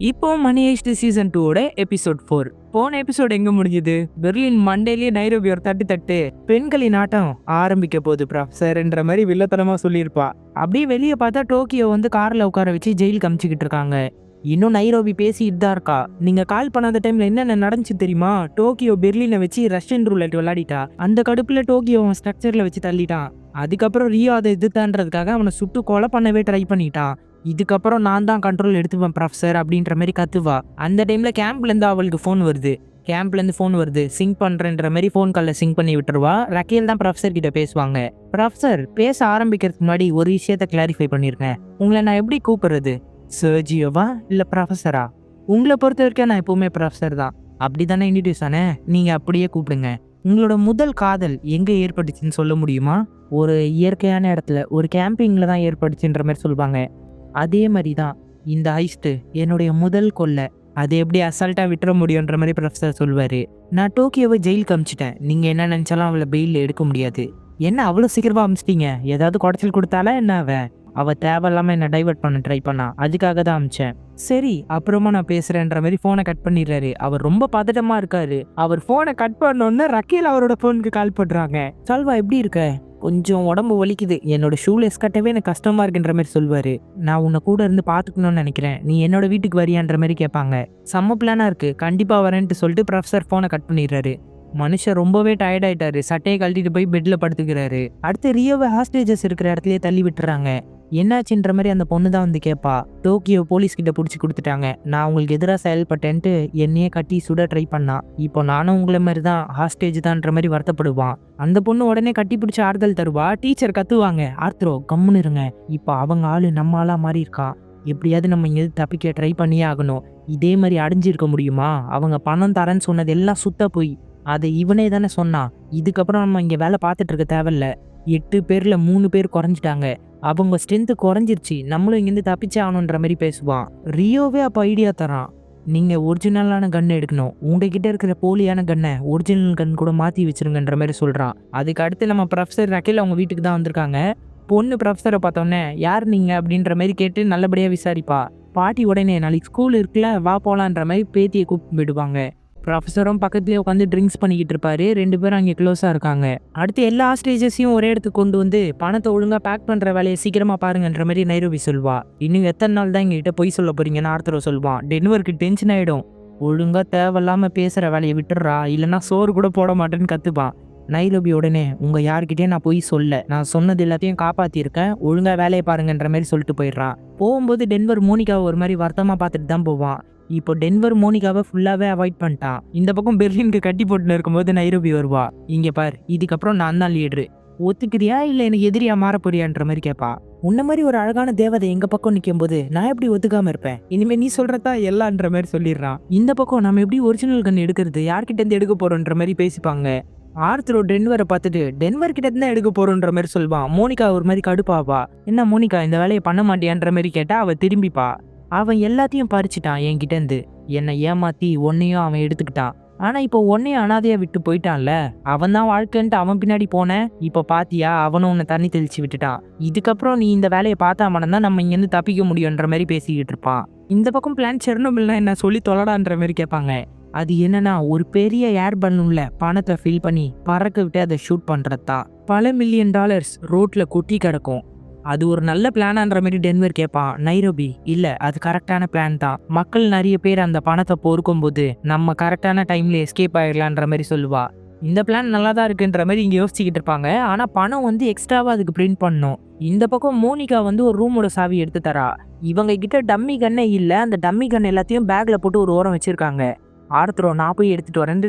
இப்போ மணி heist season 2 episode 4. போன episode எங்க முடிஞ்சது? பெர்லின் மண்டேலயே நைரோபி ஒரு தட்டு பெண்களின் ஆட்டம் ஆரம்பிக்க போகுது ப்ரொஃபசர்ன்ற மாதிரி வில்லத்தனமா சொல்லியிருப்பா. அப்படியே வெளியே பார்த்தா டோக்கியோ வந்து கார்ல உட்கார வச்சு ஜெயிலுக்கு அமிச்சுக்கிட்டு இருக்காங்க. இன்னும் நைரோபி பேசிட்டு தான் இருக்கா. நீங்க கால் பண்ணாத டைம்ல என்னென்ன நடந்துச்சு தெரியுமா? டோக்கியோ பெர்லினை வச்சு ரஷ்யன் ரூலெட் விளையாடிட்டா. அந்த கடுப்புல டோக்கியோ ஸ்ட்ரக்சர்ல வச்சு தள்ளிட்டான். அதுக்கப்புறம் ரியோ அதை எதிர்த்தான்றதுக்காக அவனை சுட்டு கொலை பண்ணவே ட்ரை பண்ணிட்டான். இதுக்கப்புறம் நான் தான் கண்ட்ரோல் எடுத்துப்பேன் ப்ரொஃபசர் அப்படின்ற மாதிரி கத்துவா. அந்த டைம்ல கேம்ப்லேருந்து அவளுக்கு ஃபோன் வருது. சிங்க் பண்றேன்ற மாதிரி ஃபோன் காலில் சிங்க் பண்ணி விட்டுருவா. ரக்கேல் தான் ப்ரொஃபசர் கிட்ட பேசுவாங்க. ப்ரொஃபசர் பேச ஆரம்பிக்கிறதுக்கு முன்னாடி ஒரு விஷயத்த கிளாரிஃபை பண்ணியிருக்கேன். உங்களை நான் எப்படி கூப்பிடுறது? சர்ஜியோவா இல்லை ப்ரொஃபஸரா? உங்களை பொறுத்த வரைக்கும் நான் எப்பவுமே ப்ரொஃபசர் தான். அப்படி தானே இன்ட்ரடியூஸ் ஆனேன், நீங்கள் அப்படியே கூப்பிடுங்க. உங்களோட முதல் காதல் எங்கே ஏற்பட்டுச்சுன்னு சொல்ல முடியுமா? ஒரு இயற்கையான இடத்துல, ஒரு கேம்பிங்கில் தான் ஏற்பட்டுச்சுன்ற மாதிரி சொல்லுவாங்க. அதே மாதிரி தான் இந்த ஹைஸ்ட்டு என்னுடைய முதல் கொள்ளை. அதை எப்படி அசால்ட்டாக விட்டுற முடியுன்ற மாதிரி ப்ரொஃபஸர் சொல்லுவார். நான் டோக்கியோவை ஜெயிலுக்கு அமிச்சிட்டேன். நீங்கள் என்ன நினச்சாலும் அவளை பெயிலில் எடுக்க முடியாது. என்ன அவ்வளோ சீக்கிரமாக அமிச்சிட்டீங்க? ஏதாவது குடைச்சல் கொடுத்தாலா என்ன? அவள் தேவையில்லாமல் என்னை டைவர்ட் பண்ண ட்ரை பண்ணா. அதுக்காக தான் அமிச்சேன். சரி அப்புறமா நான் பேசுகிறேன்ற மாதிரி ஃபோனை கட் பண்ணிடுறாரு. அவர் ரொம்ப பதட்டமாக இருக்காரு. அவர் ஃபோனை கட் பண்ணோன்னே ரக்கேல் அவரோட ஃபோனுக்கு கால் பண்ணுறாங்க. சல்வா எப்படி இருக்க? கொஞ்சம் உடம்பு வலிக்குது, என்னோட ஷூலெஸ் கட்டவே எனக்கு கஷ்டமா இருக்குன்ற மாதிரி சொல்லுவாரு. நான் உன்னை கூட இருந்து பார்த்துக்கணும்னு நினைக்கிறேன், நீ என்னோட வீட்டுக்கு வரியான்ற மாதிரி கேட்பாங்க. செம்ம பிளானா இருக்கு, கண்டிப்பா வரேன்ட்டு சொல்லிட்டு ப்ரொஃபசர் போனை கட் பண்ணிடுறாரு. மனுஷன் ரொம்பவே டயர்ட் ஆயிட்டாரு. சட்டையை கழட்டிட்டு போய் பெட்ல படுத்துக்கிறாரு. அடுத்து ரியோவை ஹாஸ்டேஜஸ் இருக்கிற இடத்துலயே தள்ளி விட்டுறாங்க. என்னாச்சுன்ற மாதிரி அந்த பொண்ணு தான் வந்து கேட்பா. டோக்கியோ போலீஸ் கிட்ட பிடிச்சி கொடுத்துட்டாங்க. நான் உங்களுக்கு எதிராக செயல்பட்டேன்ட்டு என்னையே கட்டி சுட ட்ரை பண்ணா. இப்போ நானும் உங்களை மாதிரி தான் ஹாஸ்டேஜ் தான்ற மாதிரி வருத்தப்படுவான். அந்த பொண்ணு உடனே கட்டி பிடிச்சி ஆறுதல் தருவா. டீச்சர் கத்துவாங்க, ஆர்த்ரோ கம்முன்னு இருங்க, இப்போ அவங்க ஆளு நம்ம ஆளா மாறி இருக்கா, எப்படியாவது நம்ம இங்கே தப்பிக்க ட்ரை பண்ணியே ஆகணும். இதே மாதிரி அடைஞ்சிருக்க முடியுமா? அவங்க பணம் தரேன்னு சொன்னது எல்லாம் சுத்த போய் அதை இவனே தானே சொன்னான். இதுக்கப்புறம் நம்ம இங்கே வேலை பார்த்துட்டு இருக்க தேவையில்ல. 8 பேர்ல 3 பேர் குறைஞ்சிட்டாங்க. அவங்க ஸ்ட்ரென்த்து குறைஞ்சிருச்சு, நம்மளும் இங்கேருந்து தப்பிச்சே ஆகணுன்ற மாதிரி பேசுவான். ரியோவே அப்போ ஐடியா தரான். நீங்கள் ஒரிஜினலான கன் எடுக்கணும், உங்ககிட்ட இருக்கிற போலியான கன்னை ஒரிஜினல் கன் கூட மாற்றி வச்சிருங்கன்ற மாதிரி சொல்கிறான். அதுக்கு அடுத்து நம்ம ப்ரொஃபசர் ரக்கேல் அவங்க வீட்டுக்கு தான் வந்திருக்காங்க. பொண்ணு ப்ரொஃபஸரை பார்த்தோன்னே யார் நீங்கள் அப்படின்ற மாதிரி கேட்டு நல்லபடியாக விசாரிப்பா. பாட்டி உடனே நாளைக்கு ஸ்கூல் இருக்குல்ல வா போகலான்ற மாதிரி பேத்தியை கூப்பிட்டு போயிடுவாங்க. ப்ரொஃபஸரும் பக்கத்துலேயே உட்காந்து ட்ரிங்க்ஸ் பண்ணிக்கிட்டு இருப்பாரு. 2 பேரும் அங்கே க்ளோஸாக இருக்காங்க. அடுத்து எல்லா ஸ்டேஜஸையும் ஒரே இடத்துக்கு கொண்டு வந்து பணத்தை ஒழுங்காக பேக் பண்ணுற வேலையை சீக்கிரமாக பாருங்கன்ற மாதிரி நைரோபி சொல்வா. இன்னும் எத்தனை நாள் தான் எங்ககிட்ட பொய் சொல்ல போறீங்கன்னு ஆர்த்தரோ சொல்வான். டென்வருக்கு டென்ஷன் ஆகிடும். ஒழுங்காக தேவையில்லாமல் பேசுகிற வேலையை விட்டுடுறா, இல்லைனா சோறு கூட போட மாட்டேன்னு கற்றுப்பான். நைரோபி உடனே உங்கள் யார்கிட்டயும் நான் பொய் சொல்ல, நான் சொன்னது எல்லாத்தையும் காப்பாற்றிருக்கேன், ஒழுங்காக வேலையை பாருங்கன்ற மாதிரி சொல்லிட்டு போயிடுறான். போகும்போது டென்வர் மோனிகாவை ஒரு மாதிரி வருத்தமாக பார்த்துட்டு தான் போவான். இப்போ டென்வர் மோனிகாவை ஃபுல்லாகவே அவாய்ட் பண்ணிட்டான். இந்த பக்கம் பெர்லினுக்கு கட்டி போட்டுன்னு இருக்கும்போது நைரோபி வருவா. இங்கே பார், இதுக்கப்புறம் நான் தான் லீடரு, ஒத்துக்கிறியா இல்லை எனக்கு எதிரியா மாற போறியான்ற மாதிரி கேட்பா. உன்ன மாதிரி ஒரு அழகான தேவதை எங்க பக்கம் நிற்கும் போது நான் எப்படி ஒத்துக்காம இருப்பேன்? இனிமே நீ சொல்றதா எல்லான்ற மாதிரி சொல்லிடுறான். இந்த பக்கம் நம்ம எப்படி ஒரிஜினல் கன் எடுக்கிறது, யார்கிட்ட இருந்து எடுக்க போறோன்ற மாதிரி பேசிப்பாங்க. ஆர்த்ரோ டென்வரை பார்த்துட்டு டென்வர் கிட்ட இருந்து எடுக்க போறோன்ற மாதிரி சொல்வான். மோனிகா ஒரு மாதிரி கடுப்பாவா. என்ன மோனிகா இந்த வேலையை பண்ண மாட்டியான்ற மாதிரி கேட்டா அவ திரும்பிப்பா. அவன் எல்லாத்தையும் பறிச்சிட்டான் என்கிட்ட இருந்து, என்னை ஏமாத்தி ஒன்னையும் அவன் எடுத்துக்கிட்டான். ஆனா இப்போ ஒன்னையும் அனாதையா விட்டு போயிட்டான்ல, அவன் தான் வாழ்க்கைன்ட்டு அவன் பின்னாடி போனேன். இப்போ பாத்தியா, அவனும் உன்னை தண்ணி தெளிச்சு விட்டுட்டான். இதுக்கப்புறம் நீ இந்த வேலையை பார்த்தா மனதான் நம்ம இங்கேருந்து தப்பிக்க முடியுன்ற மாதிரி பேசிக்கிட்டு இருப்பான். இந்த பக்கம் பிளான் செர்னோபில்னா என்ன சொல்லி தொலைடான்ற மாதிரி கேட்பாங்க. அது என்னன்னா ஒரு பெரிய ஏர் பலூன்ல பணத்தை ஃபில் பண்ணி பறக்க விட்டு அதை ஷூட் பண்றது தான். பல $1 மில்லியன் ரோட்ல கொட்டி கிடக்கும். அது ஒரு நல்ல பிளானான்ற மாதிரி டென்வர் கேட்பான். நைரோபி இல்ல, அது கரெக்டான பிளான் தான். மக்கள் நிறைய பேர் அந்த பணத்தை பொறுக்கும் போது நம்ம கரெக்டான டைம்ல எஸ்கேப் ஆயிடலான்ற மாதிரி சொல்லுவா. இந்த பிளான் நல்லா தான் இருக்குன்ற மாதிரி இங்கே யோசிச்சுக்கிட்டு இருப்பாங்க. ஆனா பணம் வந்து எக்ஸ்ட்ராவா அதுக்கு பிரிண்ட் பண்ணணும். இந்த பக்கம் மோனிகா வந்து ஒரு ரூமோட சாவி எடுத்து தரா. இவங்க கிட்ட டம்மி கன்னே இல்ல. அந்த டம்மி கன் எல்லாத்தையும் பேக்ல போட்டு ஒரு ஓரம் வச்சிருக்காங்க. ஆர்த்ரோ நான் போய் எடுத்துட்டு வரேன்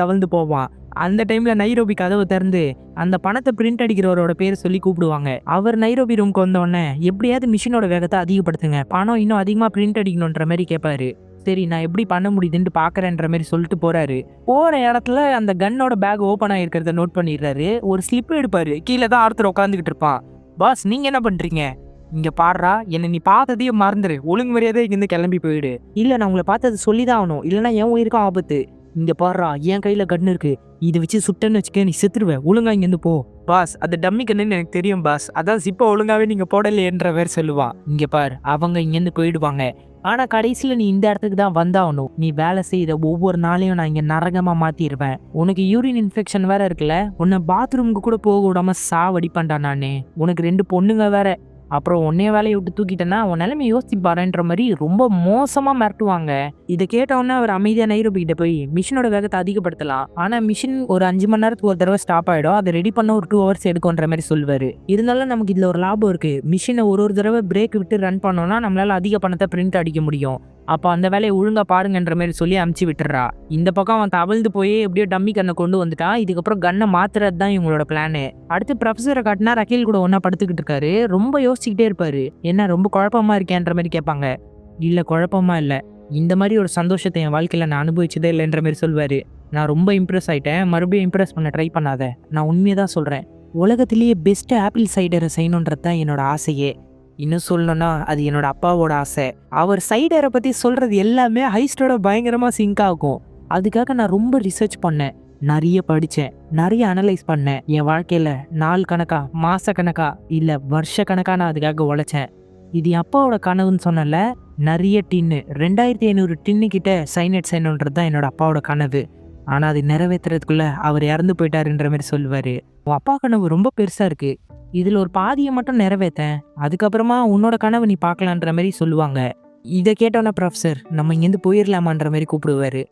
தவழ்ந்து போவான். அந்த டைம்ல நைரோபி கதவை திறந்து அந்த பணத்தை பிரிண்ட் அடிக்கிறவரோட பேரை சொல்லி கூப்பிடுவாங்க. அவர் நைரோபி ரூம்க்கு வந்தோடனே எப்படியாவது மிஷினோட வேகத்தை அதிகப்படுத்துங்க, பணம் இன்னும் அதிகமாக பிரிண்ட் அடிக்கணுன்ற மாதிரி கேட்பாரு. சரி நான் எப்படி பண்ண முடியுதுன்ட்டு பார்க்குறேன்ற மாதிரி சொல்லிட்டு போறாரு. போகிற இடத்துல அந்த கன்னோட பேக் ஓப்பன் ஆகிருக்கிறத நோட் பண்ணிடுறாரு. ஒரு ஸ்லிப் எடுப்பாரு. கீழே தான் ஆர்த்தர் உட்காந்துக்கிட்டு இருப்பான். பாஸ் நீங்கள் என்ன பண்ணுறீங்க? இங்கே பாடுறா, என்னை நீ பார்த்ததையே மறந்துடு, ஒழுங்கு மரியாதை இங்கேருந்து கிளம்பி போயிடு. இல்லை நான் உங்களை பார்த்தது சொல்லி தான் ஆகணும், இல்லைனா என் உயிருக்கும் ஆபத்து. இங்க பாருடா, என் கையில கன் இருக்கு, இதை வச்சு சுட்டேன்னு வச்சுக்க நீ செத்துருவ, ஒழுங்கா இங்கேருந்து போ. பாஸ், அது டம்மி கண்ணுன்னு எனக்கு தெரியும் பாஸ், அதான் சிப்ப ஒழுங்காவே நீங்க போடலையேன்ற வேற சொல்லுவான். இங்க பார், அவங்க இங்கேருந்து போயிடுவாங்க, ஆனா கடைசியில நீ இந்த இடத்துக்கு தான் வந்தாகணும். நீ வேலை செய்யற ஒவ்வொரு நாளையும் நான் இங்க நரகமா மாத்திடுவேன். உனக்கு யூரின் இன்ஃபெக்ஷன் வேற இருக்குல்ல, உன்னை பாத்ரூமுக்கு கூட போக விடாம சாவடிப்பேன்டா நானு. உனக்கு 2 பொண்ணுங்க வேற, அப்புறம் உன்னைய வேலையை விட்டு தூக்கிட்டேன்னா உன் நிலைமை யோசிச்சு பாருன்ற மாதிரி ரொம்ப மோசமா மிரட்டுவாங்க. இதை கேட்டவுடனே அவர் அமைதியா நைரோபி கிட்ட போய் மிஷினோட வேகத்தை அதிகப்படுத்தலாம், ஆனா மிஷின் ஒரு 5 மணி நேரத்துக்கு ஒரு தடவை ஸ்டாப் ஆயிடும், அதை ரெடி பண்ண ஒரு 2 ஹவர்ஸ் எடுக்கும்ன்ற மாதிரி சொல்லுவாரு. இருந்தாலும் நமக்கு இதுல ஒரு லாபம் இருக்கு, மிஷினை ஒரு தடவை பிரேக் விட்டு ரன் பண்ணோம்னா நம்மளால அதிக பணத்தை பிரிண்ட் அடிக்க முடியும், அப்போ அந்த வேலையை ஒழுங்கா பாருங்கன்ற மாதிரி சொல்லி அமுச்சு விட்டுறா. இந்த பக்கம் அவன் தவழ்ந்து போய் எப்படியோ டம்மி கண்ணை கொண்டு வந்துட்டான். இதுக்கப்புறம் கண்ணை மாத்துறது தான் இவங்களோட பிளானு. அடுத்து ப்ரொஃபஸரை காட்டினா ரக்கேல் கூட ஒன்னா படுத்துக்கிட்டு இருக்காரு. ரொம்ப யோசிச்சுக்கிட்டே இருப்பாரு. என்ன ரொம்ப குழப்பமா இருக்கேன்ற மாதிரி கேட்பாங்க. இல்ல குழப்பமா இல்ல, இந்த மாதிரி ஒரு சந்தோஷத்தை என் வாழ்க்கையில நான் அனுபவிச்சதே இல்லைன்ற மாதிரி சொல்வாரு. நான் ரொம்ப இம்ப்ரெஸ் ஆயிட்டேன், மறுபடியும் இம்ப்ரெஸ் பண்ண ட்ரை பண்ணாத, நான் உண்மையை தான் சொல்றேன். உலகத்திலேயே பெஸ்ட் ஆப்பிள் சைடரை செய்யணுன்றது தான் என்னோட ஆசையே. இன்னும் சொல்லணும்னா அது என்னோட அப்பாவோட ஆசை. அவர் சைடரை பத்தி சொல்றது எல்லாமே ஹைஸ்டோட பயங்கரமா சிங்க் ஆகும். அதுக்காக நான் ரொம்ப ரிசர்ச் பண்ணேன், நிறைய படித்தேன், நிறைய அனலைஸ் பண்ணேன். என் வாழ்க்கையில நாள் கணக்கா, மாச கணக்கா, இல்ல வருஷ கணக்கா நான் அதுக்காக உழைச்சேன். இது என் அப்பாவோட கனவுன்னு சொன்னல, நிறைய டின்னு 2500 டின்னு கிட்ட சைனட் செய்யணுன்றது தான் என்னோட அப்பாவோட கனவு. ஆனா அது நிறைவேற்றுறதுக்குள்ள அவர் இறந்து போயிட்டாருன்ற மாதிரி சொல்லுவாரு. உன் அப்பா கனவு ரொம்ப பெருசா இருக்கு, இதுல ஒரு பாதியை மட்டும் நிறைவேற்றேன், அதுக்கப்புறமா உன்னோட கனவு நீ பார்க்கலான்ற மாதிரி சொல்லுவாங்க. இதை கேட்டோன்னா ப்ரொஃபஸர் நம்ம இங்கேருந்து போயிடலாமான்ற மாதிரி கூப்பிடுவாரு.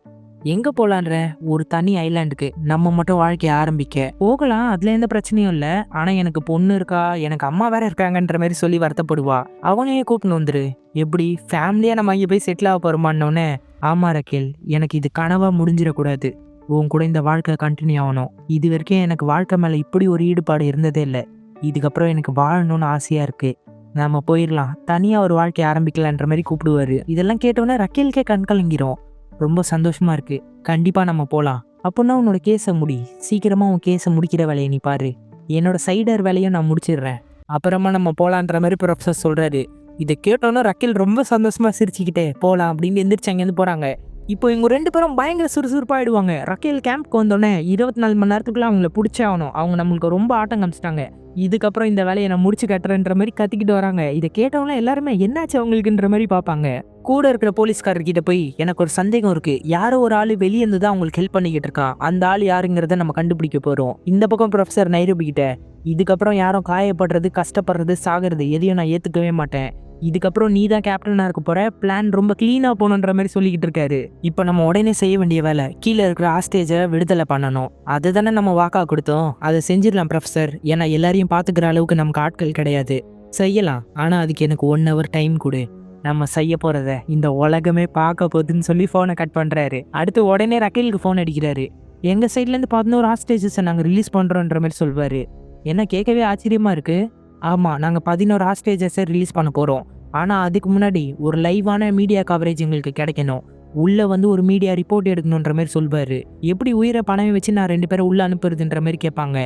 எங்க போலான்ற? ஒரு தனி ஐலாண்டுக்கு நம்ம மட்டும் வாழ்க்கைய ஆரம்பிக்க போகலாம், அதுல எந்த பிரச்சனையும் இல்லை, ஆனா எனக்கு பொண்ணு இருக்கா, எனக்கு அம்மா வேற இருக்காங்கன்ற மாதிரி சொல்லி வருத்தப்படுவா. அவனையே கூப்பிட்டு வந்துரு, எப்படி ஃபேமிலியா நம்ம அங்கே போய் செட்டில் ஆக போறோமான்னொன்னே, ஆமா ரக்கேல், எனக்கு இது கனவா முடிஞ்சிடக்கூடாது, உன் கூட இந்த வாழ்க்கை கண்டினியூ ஆகணும். இது வரைக்கும் எனக்கு வாழ்க்கை மேல இப்படி ஒரு ஈடுபாடு இருந்ததே இல்லை, இதுக்கப்புறம் எனக்கு வாழணும்னு ஆசையா இருக்கு, நாம போயிடலாம், தனியா ஒரு வாழ்க்கையை ஆரம்பிக்கலான்ற மாதிரி கூப்பிடுவாரு. இதெல்லாம் கேட்டோன்னே ரக்கேலுக்கே கண் கலங்கிரும். ரொம்ப சந்தோஷமா இருக்கு, கண்டிப்பா நம்ம போலாம். அப்படின்னா உன்னோட கேஸை முடி, சீக்கிரமா உன் கேஸை முடிக்கிற வேலையை நீ பாரு, என்னோட சைடர் வேலையை நான் முடிச்சிடுறேன், அப்புறமா நம்ம போலான்ற மாதிரி ப்ரொஃபஸர் சொல்றாரு. இதை கேட்டோன்னா ரக்கேல் ரொம்ப சந்தோஷமா சிரிச்சுக்கிட்டே போலாம் அப்படின்னு எந்திரிச்சு அங்கேருந்து போறாங்க. இப்போ இவங்க 2 பேரும் பயங்கர சுறுசுறுப்பாயிடுவாங்க. ரக்கேல் கேம்ப்க்கு வந்தோடனே 24 மணி நேரத்துக்குள்ள அவங்கள பிடிச்சே ஆகணும், அவங்க நம்மளுக்கு ரொம்ப ஆட்டம் காமிச்சிட்டாங்க, இதுக்கப்புறம் இந்த வேலையை நான் முடிச்சு கட்டுறேன்ற மாதிரி கத்திக்கிட்டு வராங்க. இதை கேட்டவங்க எல்லாருமே என்னாச்சு அவங்களுக்குன்ற மாதிரி பார்ப்பாங்க. கூட இருக்கிற போலீஸ்காரர்கிட்ட போய் எனக்கு ஒரு சந்தேகம் இருக்கு, யாரோ ஒரு ஆள் வெளியே இருந்து தான் அவங்களுக்கு ஹெல்ப் பண்ணிக்கிட்டு இருக்கான், அந்த ஆள் யாருங்கிறத நம்ம கண்டுபிடிக்க போறோம். இந்த பக்கம் ப்ரொஃபஸர் நைரோபி கிட்ட, இதுக்கப்புறம் யாரும் காயப்படுறது, கஷ்டப்படுறது, சாகிறது எதையும் நான் ஏத்துக்கவே மாட்டேன், இதுக்கப்புறம் நீ தான் கேப்டனா இருக்க போற, பிளான் ரொம்ப கிளீனா போகணுன்ற மாதிரி சொல்லிக்கிட்டு இருக்காரு. இப்போ நம்ம உடனே செய்ய வேண்டிய வேலை கீழே இருக்கிற ஹாஸ்டேஜை விடுதலை பண்ணணும், அதை தானே நம்ம வாக்கா கொடுத்தோம், அதை செஞ்சிடலாம் ப்ரொஃபஸர், ஏன்னா எல்லாரையும் பார்த்துக்கிற அளவுக்கு நமக்கு ஆட்கள் கிடையாது, செய்யலாம், ஆனா அதுக்கு எனக்கு 1 hour டைம் கொடு, நம்ம செய்ய போறத இந்த உலகமே பார்க்க போகுதுன்னு சொல்லி ஃபோனை கட் பண்றாரு. அடுத்து உடனே ரக்கேலுக்கு ஃபோன் அடிக்கிறாரு. எங்க சைட்லேருந்து 11 ஹாஸ்டேஜஸை நாங்கள் ரிலீஸ் பண்றோன்ற மாதிரி சொல்வாரு. என்ன கேட்கவே ஆச்சரியமா இருக்கு. ஆமா, நாங்கள் 11 ஹாஸ்டேஜஸை ரிலீஸ் பண்ண போறோம், ஆனா அதுக்கு முன்னாடி ஒரு லைவான மீடியா கவரேஜ் எங்களுக்கு கிடைக்கணும், உள்ள வந்து ஒரு மீடியா ரிப்போர்ட் எடுக்கணுன்ற மாதிரி சொல்வாரு. எப்படி உயிரை பணமே வச்சு நான் 2 பேரை உள்ள அனுப்புறதுன்ற மாதிரி கேட்பாங்க.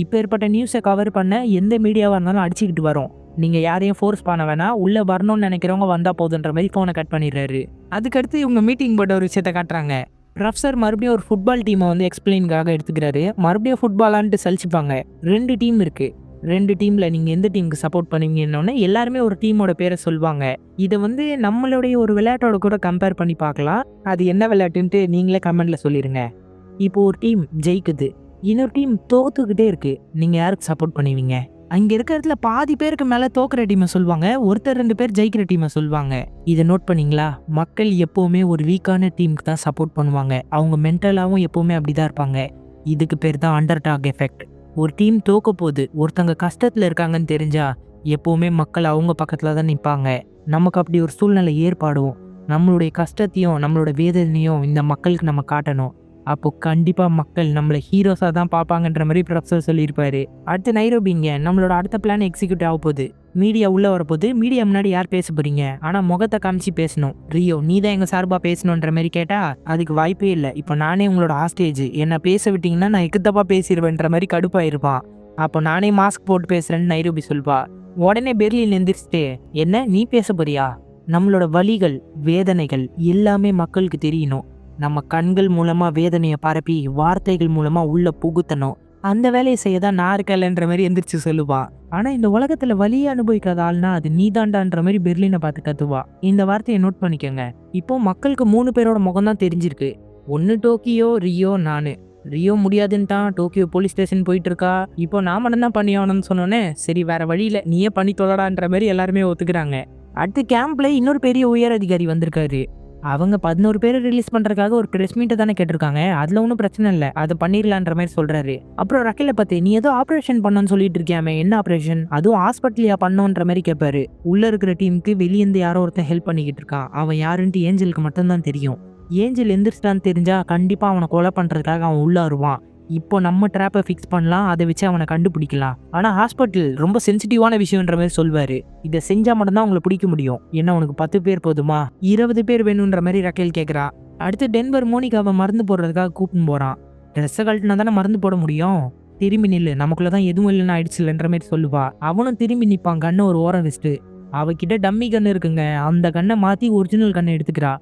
இப்போ ஏற்பட்ட நியூஸை கவர் பண்ண எந்த மீடியாவாக இருந்தாலும் அடிச்சுக்கிட்டு வரோம், நீங்க யாரையும் ஃபோர்ஸ் பண்ண வேணாம், உள்ள வரணும்னு நினைக்கிறவங்க வந்தா போதுன்ற மாதிரி ஃபோனை கட் பண்ணிடுறாரு. அதுக்கடுத்து இவங்க மீட்டிங் போட்ட ஒரு விஷயத்த காட்டுறாங்க. ப்ரொஃபஸர் மறுபடியும் ஒரு ஃபுட்பால் டீமை வந்து எக்ஸ்பிளைனுக்காக எடுத்துக்கிறாரு. மறுபடியும் ஃபுட்பாலான்ட்டு சலிச்சுப்பாங்க. 2 டீம் இருக்கு, 2 டீம்ல நீங்க எந்த டீமுக்கு சப்போர்ட் பண்ணுவீங்கன்னு எல்லாருமே ஒரு டீமோட பேரை சொல்லுவாங்க. இதை வந்து நம்மளுடைய ஒரு விளையாட்டோட கூட கம்பேர் பண்ணி பார்க்கலாம், அது என்ன விளையாட்டுன்ட்டு நீங்களே கமெண்ட்ல சொல்லிடுங்க. இப்போ ஒரு டீம் ஜெயிக்குது, இன்னொரு டீம் தோத்துக்கிட்டே இருக்கு, நீங்க யாருக்கு சப்போர்ட் பண்ணுவீங்க? அங்க இருக்கிறதுல பாதி பேருக்கு மேல தோக்குற டீமை சொல்லுவாங்க, ஒருத்தர் 2 பேர் ஜெயிக்கிற டீமை சொல்லுவாங்க. இதை நோட் பண்ணீங்களா? மக்கள் எப்பவுமே ஒரு வீக்கான டீமுக்கு தான் சப்போர்ட் பண்ணுவாங்க, அவங்க மென்டலாவும் எப்பவுமே அப்படிதான் இருப்பாங்க. இதுக்கு பேர் தான் அண்டர் டாக் எஃபெக்ட். ஒரு டீம் தோக்க போது, ஒருத்தங்க கஷ்டத்துல இருக்காங்கன்னு தெரிஞ்சா எப்பவுமே மக்கள் அவங்க பக்கத்துல தான் நிற்பாங்க. நமக்கு அப்படி ஒரு சூழ்நிலை ஏற்பாடும், நம்மளுடைய கஷ்டத்தையும் நம்மளோட வேதனையும் இந்த மக்களுக்கு நம்ம காட்டணும், அப்போ கண்டிப்பா மக்கள் நம்மளை ஹீரோஸா தான் பார்ப்பாங்கன்ற மாதிரி ப்ரொஃபஸர் சொல்லியிருப்பாரு. அடுத்து நைரோபிங்க நம்மளோட அடுத்த பிளான் எக்ஸிக்யூட் ஆக போகுது. மீடியா உள்ள வரப்போது, மீடியா முன்னாடி யார் பேச போறீங்க, ஆனா முகத்தை காமிச்சு பேசணும். ரியோ நீ தான் எங்க சார்பா பேசணுன்ற மாதிரி கேட்டா அதுக்கு வாய்ப்பே இல்லை, இப்போ நானே உங்களோட ஹாஸ்டேஜ், என்ன பேச விட்டீங்கன்னா நான் எக்குத்தப்பா பேசிடுவேன்ற மாதிரி கடுப்பாயிருப்பான். அப்போ நானே மாஸ்க் போட்டு பேசுறேன்னு நைரோபி சொல்வா. உடனே பெர்லின் எந்திரிச்சிட்டு, என்ன நீ பேச போறியா? நம்மளோட வலிகள் வேதனைகள் எல்லாமே மக்களுக்கு தெரியணும், நம்ம கண்கள் மூலமா வேதனையை பரப்பி வார்த்தைகள் மூலமா உள்ள புகுத்தணும். அந்த வேலையை செய்ய தான் நான் இருக்கலன்ற மாதிரி எந்திரிச்சு சொல்லுவான். ஆனா இந்த உலகத்துல வலியை அனுபவிக்காத ஆள்னா அது நீதாண்டான்ற மாதிரி பெர்லினை பார்த்து கத்துவா. இந்த வார்த்தையை நோட் பண்ணிக்கோங்க. இப்போ மக்களுக்கு 3 பேரோட முகம் தான் தெரிஞ்சிருக்கு. ஒன்னு டோக்கியோ, ரியோ, நானு. ரியோ முடியாதுன்ட்டான். டோக்கியோ போலீஸ் ஸ்டேஷன் போயிட்டு இருக்கா. இப்போ நான் மட்டும் தான் பண்ணி ஆகணும்னு சொன்னோன்னே சரி வேற வழியில நீயே பண்ணி தொலைடான்ற மாதிரி எல்லாருமே ஒத்துக்கிறாங்க. அடுத்து கேம்ப்ல இன்னொரு பெரிய உயர் அதிகாரி வந்திருக்காரு. அவங்க 11 பேரை ரிலீஸ் பண்றதுக்காக ஒரு பிரஸ் மீட்டை தானே கேட்டிருக்காங்க. அதுல ஒன்றும் பிரச்சனை இல்லை, அதை பண்ணிடலான்ற மாதிரி சொல்றாரு. அப்புறம் ரக்கேலை பத்தி நீ ஏதோ ஆப்ரேஷன் பண்ணணும்னு சொல்லிட்டு இருக்கியாமே, என்ன ஆப்ரேஷன்? அதுவும் ஹாஸ்பிட்டலியா பண்ணோன்ற மாதிரி கேட்பாரு. உள்ள இருக்கிற டீமுக்கு வெளியேந்து யாரோ ஒருத்தன் ஹெல்ப் பண்ணிக்கிட்டு இருக்கான். அவன் யாருன்ட்டு ஏஞ்சலுக்கு மட்டும்தான் தெரியும். ஏஞ்சல் எந்திரிச்சிட்டான்னு தெரிஞ்சா கண்டிப்பா அவனை கொலை பண்றதுக்காக அவன் உள்ள வருவான். இப்போ நம்ம ட்ராப்பை ஃபிக்ஸ் பண்ணலாம், அதை வச்சு அவனை கண்டுபிடிக்கலாம். ஆனால் ஹாஸ்பிட்டல் ரொம்ப சென்சிட்டிவான விஷயம்ன்ற மாதிரி சொல்வாரு. இதை செஞ்சால் மட்டும்தான் அவங்களை பிடிக்க முடியும். என்ன உனக்கு 10 பேர் போதுமா? 20 பேர் வேணுன்ற மாதிரி ரக்கேல் கேட்குறா. அடுத்து டென்வர் மோனிகாவை மருந்து போடுறதுக்காக கூப்பிட்டு போகிறான். ட்ரெஸ்ஸை கழட்டினா தானே மருந்து போட முடியும். திரும்பி நில்லு, நமக்குள்ள தான் எதுவும் இல்லைன்னு ஆயிடுச்சு இல்லைன்ற மாதிரி சொல்லுவா. அவனும் திரும்பி நிற்பான், கண்ணை ஒரு ஓரம் வச்சுட்டு. அவகிட்ட டம்மி கன்று இருக்குங்க, அந்த கண்ணை மாற்றி ஒரிஜினல் கண்ணை எடுத்துக்கிறா.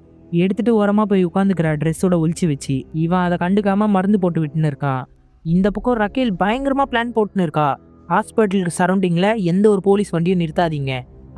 எடுத்துட்டு ஓரமா போய் உட்காந்துக்கிறா ட்ரெஸ்ஸோட ஒழிச்சு வச்சு. இவன் அதை கண்டுக்காம மருந்து போட்டு விட்டுன்னு இருக்கான். இந்த பக்கம் ரக்கேல் பயங்கரமா பிளான் போட்டுன்னு இருக்கா. ஹாஸ்பிட்டலுக்கு சரௌண்டிங்ல எந்த ஒரு போலீஸ் வண்டியும் நிறுத்தாதீங்க.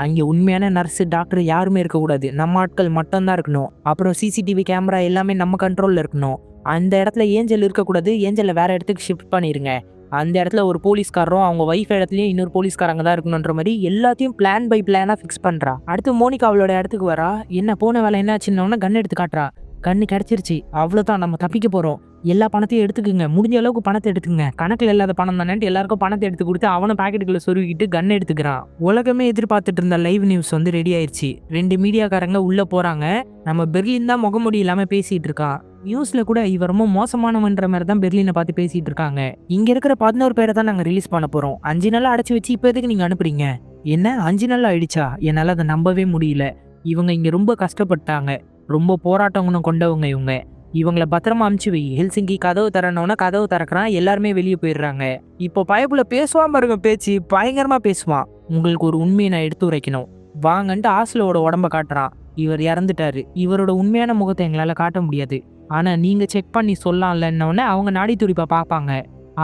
அங்கே உண்மையான நர்ஸு டாக்டர் யாருமே இருக்கக்கூடாது, நம்ம ஆட்கள் மட்டும்தான் இருக்கணும். அப்புறம் சிசிடிவி கேமரா எல்லாமே நம்ம கண்ட்ரோல்ல இருக்கணும். அந்த இடத்துல ஏஞ்சல் இருக்கக்கூடாது, ஏஞ்சலை வேற இடத்துக்கு ஷிஃப்ட் பண்ணிருங்க. அந்த இடத்துல ஒரு போலீஸ்காரரும் அவங்க ஒய்ஃப் இடத்துலயும் இன்னொரு போலீஸ்காரங்க தான் இருக்கணுன்ற மாதிரி எல்லாத்தையும் பிளான் பை பிளானா ஃபிக்ஸ் பண்றா. அடுத்து மோனிகா அவளோட இடத்துக்கு வரா. என்ன போன வேலை என்ன ஆச்சுன்னா கன் எடுத்து காட்டுறா. கண்ணு கிடைச்சிருச்சு, அவ்வளோதான், நம்ம தப்பிக்க போறோம். எல்லா பணத்தையும் எடுத்துக்குங்க, முடிஞ்ச அளவுக்கு பணத்தை எடுத்துங்க. கணக்கில் இல்லாத பணம் தானேன்ட்டு எல்லாருக்கும் பணத்தை எடுத்து கொடுத்து அவனை பாக்கெட்டுக்குள்ள சொருகிட்டு கன் எடுத்துக்கிறான். உலகமே எதிர்பார்த்துட்டு இருந்த லைவ் நியூஸ் வந்து ரெடி ஆயிடுச்சு. 2 மீடியாக்காரங்க உள்ள போறாங்க. நம்ம பெர்லின் தான் முகமுடி இல்லாம பேசிட்டு இருக்கான். நியூஸ்ல கூட இவ ரொம்ப மோசமானவன்ற மாதிரி தான் பெர்லினை பார்த்து பேசிட்டு இருக்காங்க. இங்க இருக்கிற 11 பேரை தான் நாங்க ரிலீஸ் பண்ண போறோம். 5 நாளா அடைச்சு வச்சு இப்போ எதுக்கு நீங்க அனுப்புறீங்க? என்ன 5 நாள் ஆயிடுச்சா? என்னால அதை நம்பவே முடியல. இவங்க இங்க ரொம்ப கஷ்டப்பட்டாங்க, ரொம்ப போராட்டங்களும் கொண்டவங்க இவங்க. இவங்களை பத்திரமா அமுச்சு வை. ஹெல்சிங்கி கதவு திறனோன்னா கதவு திறக்கிறான், எல்லாருமே வெளியே போயிடுறாங்க. இப்போ பயப்புல பேசுவான் பாருங்க, பேச்சு பயங்கரமா பேசுவான். உங்களுக்கு ஒரு உண்மையை நான் எடுத்து உரைக்கணும் வாங்கன்ட்டு ஆஸ்லோட உடம்ப காட்டுறான். இவர் இறந்துட்டாரு, இவரோட உண்மையான முகத்தை எங்களால காட்ட முடியாது, ஆனா நீங்க செக் பண்ணி சொல்லலாம்லன்னொடனே அவங்க நாடி துடிப்பா பார்ப்பாங்க.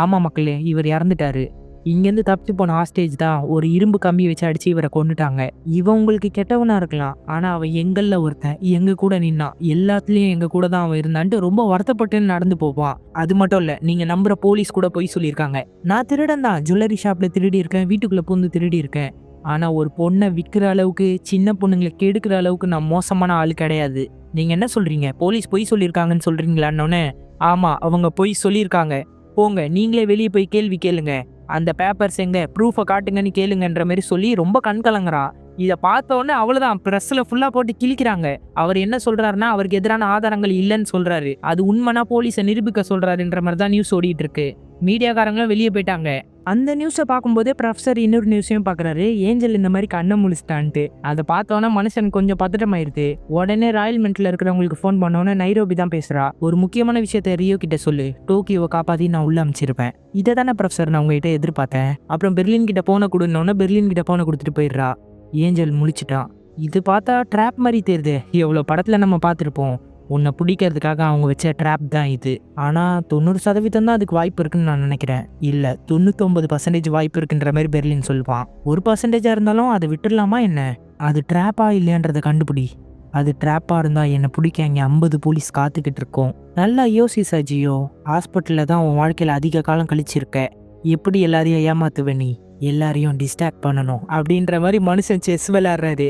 ஆமா மக்களே, இவர் இறந்துட்டாரு. இங்கேருந்து தப்பிச்சு போன ஹாஸ்டேஜ் தான் ஒரு இரும்பு கம்பி வச்சு அடிச்சு இவரை கொண்டுட்டாங்க. இவன் உங்களுக்கு கெட்டவனா இருக்கலாம், ஆனா அவன் எங்கள்ல ஒருத்தன், எங்க கூட நின்னான், எல்லாத்துலயும் எங்க கூட தான் அவன் இருந்தான்ட்டு ரொம்ப வருத்தப்பட்டுன்னு நடந்து போவான். அது மட்டும் இல்ல, நீங்க நம்புற போலீஸ் கூட போய் சொல்லியிருக்காங்க. நான் திருடன் தான், ஜுவல்லரி ஷாப்ல திருடி இருக்கேன், வீட்டுக்குள்ள பூந்து திருடி இருக்கேன். ஆனா ஒரு பொண்ணை விற்கிற அளவுக்கு, சின்ன பொண்ணுங்களை கெடுக்கிற அளவுக்கு நான் மோசமான ஆள் கிடையாது. நீங்க என்ன சொல்றீங்க? போலீஸ் பொய் சொல்லியிருக்காங்கன்னு சொல்றீங்களான்னொன்னே, ஆமா அவங்க பொய் சொல்லியிருக்காங்க, போங்க நீங்களே வெளியே போய் கேள்வி கேளுங்க, அந்த பேப்பர்ஸ் எங்க, ப்ரூஃபை காட்டுங்கன்னு கேளுங்கன்ற மாதிரி சொல்லி ரொம்ப கண் கலங்குறான். இதை பார்த்தோன்னே அவ்வளோதான், ப்ரெஸ்ஸில் ஃபுல்லாக போட்டு கிழிக்கிறாங்க. அவர் என்ன சொல்றாருன்னா அவருக்கு எதிரான ஆதாரங்கள் இல்லைன்னு சொல்றாரு, அது உண்மைனா போலீஸை நிரூபிக்க சொல்றாருன்ற மாதிரி தான் நியூஸ் ஓடிட்டு இருக்கு. மீடியாக்காரங்களும் வெளியே போயிட்டாங்க. அந்த நியூஸை பார்க்கும்போதே ப்ரொஃபஸர் இன்னொரு நியூஸையும் பார்க்குறாரு, ஏஞ்சல் இந்த மாதிரி கண்ணை முழிச்சிட்டான்ட்டு. அதை பார்த்தோன்னா மனுஷன் கொஞ்சம் பதட்டமாயிருது. உடனே ராயல் மென்ட்ல இருக்கிறவங்களுக்கு ஃபோன் பண்ணோன்னே நைரோபி தான் பேசுறா. ஒரு முக்கியமான விஷயத்த ரியோ கிட்ட சொல்லு, டோக்கியோவை காப்பாற்றி நான் உள்ள அமைச்சிருப்பேன். இதை தானே ப்ரொஃபஸர் நான் உங்ககிட்ட எதிர்பார்த்தேன். அப்புறம் பெர்லின் கிட்ட போன கொடுன்னொன்னே பெர்லின் கிட்ட போன கொடுத்துட்டு போயிடுறா. ஏஞ்சல் முழிச்சிட்டான். இது பார்த்தா ட்ராப் மாதிரி தெரியுது, எவ்வளோ படத்தில் நம்ம பார்த்துருப்போம். உன்னை பிடிக்கிறதுக்காக அவங்க வச்ச ட்ராப் தான் இது. ஆனால் 90% தான் அதுக்கு வாய்ப்பு இருக்குன்னு நான் நினைக்கிறேன். இல்லை 99% வாய்ப்பு இருக்குன்ற மாதிரி பெர்லின் சொல்லுவான். 1% இருந்தாலும் அதை விட்டுடலாமா என்ன? அது ட்ராப்பா இல்லையன்றதை கண்டுபிடி. அது ட்ராப்பாக இருந்தால் என்னை பிடிக்க இங்கே 50 போலீஸ் காத்துக்கிட்டு இருக்கோம். நல்லா யோசி சஜியோ, ஹாஸ்பிட்டலில் தான் உன் வாழ்க்கையில் அதிக காலம் கழிச்சிருக்க. எப்படி எல்லாரையும் ஏமாத்துவ நீ? எல்லாரையும் டிஸ்ட்ராக்ட் பண்ணணும் அப்படின்ற மாதிரி மனுஷன் செஸ் விளையாடுறாரு.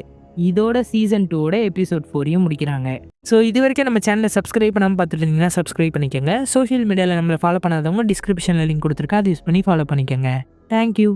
இதோட சீசன் 2ஓட எபிசோட் 4ஐயும் முடிக்கிறாங்க. ஸோ இது வரைக்கும் நம்ம சேனலை சப்ஸ்கிரைப் பண்ணாமல் பார்த்துட்டு இருந்தீங்கன்னா சப்ஸ்கிரைப் பண்ணிக்கோங்க. சோஷியல் மீடியாவில் நம்மளை ஃபாலோ பண்ணாதவங்க டிஸ்கிரிப்ஷனில் லிங்க் கொடுத்துருக்கேன், அதை யூஸ் பண்ணி ஃபாலோ பண்ணிக்கோங்க. தேங்க்யூ.